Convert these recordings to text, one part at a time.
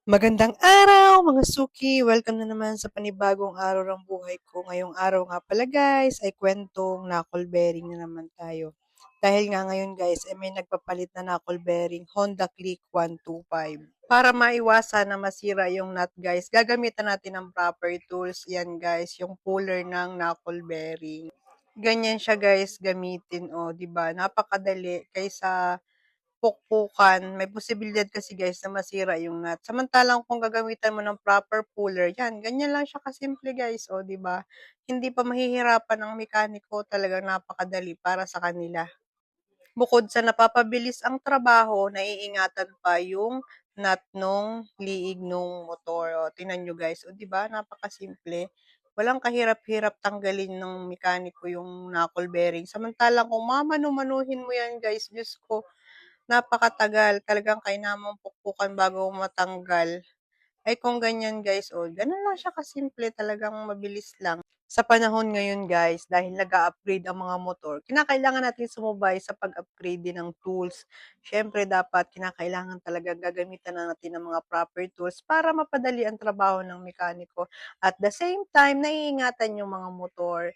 Magandang araw mga suki! Welcome na naman sa panibagong araw ng buhay ko. Ngayong araw nga pala guys ay kwentong knuckle bearing na naman tayo. Dahil nga ngayon guys ay may nagpapalit na knuckle bearing Honda Click 125. Para maiwasan na masira yung nut guys, gagamitan natin ng proper tools. Yan guys, yung puller ng knuckle bearing. Ganyan siya guys gamitin, o 'di ba? Napakadali kaysa pukpukan, may posibilidad kasi guys na masira yung nut. Samantalang kung gagamitan mo ng proper puller, yan, ganyan lang siya kasimple guys, o 'di ba? Hindi pa mahihirapan ang mekaniko, talagang napakadali para sa kanila. Bukod sa napapabilis ang trabaho, naiingatan pa yung nut nung liig nung motor. O, tingnan nyo guys, o 'di ba? Napakasimple. Walang kahirap-hirap tanggalin ng mekaniko yung knuckle bearing. Samantalang kung mamanu-manuhin mo yan guys, Diyos ko, napakatagal, talagang kailangan pukpukan bago matanggal. Ay kung ganyan guys, oh, ganun lang siya kasimple, talagang mabilis lang. Sa panahon ngayon guys, dahil nag-upgrade ang mga motor, kinakailangan natin sumubay sa pag-upgrade din ng tools. Siyempre dapat kinakailangan talaga gagamitan na natin ng mga proper tools para mapadali ang trabaho ng mekaniko. At the same time, naiingatan yung mga motor.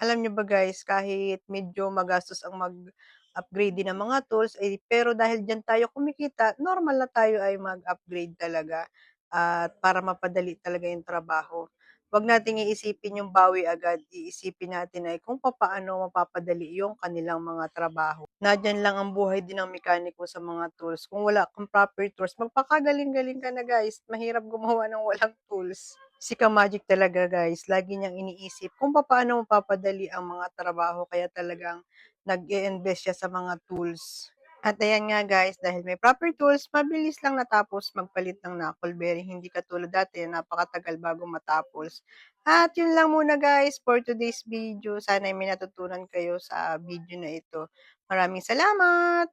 Alam niyo ba guys, kahit medyo magastos ang mag-upgrade din ng mga tools, pero dahil diyan tayo kumikita, normal na tayo ay mag-upgrade talaga at para mapadali talaga yung trabaho. Huwag nating iisipin yung bawi agad, iisipin natin ay kung papaano mapapadali yung kanilang mga trabaho. Nandiyan lang ang buhay din ng mekaniko sa mga tools. Kung wala kang proper tools, magpakagaling-galing ka na guys. Mahirap gumawa ng walang tools. Si Ka-Magic talaga guys, lagi niyang iniisip kung paano mapapadali ang mga trabaho, kaya talagang nag-i-invest siya sa mga tools. At ayan nga guys, dahil may proper tools, mabilis lang natapos magpalit ng knuckle bearing, hindi katulad dati na napakatagal bago matapos. At yun lang muna guys for today's video. Sana may natutunan kayo sa video na ito. Maraming salamat!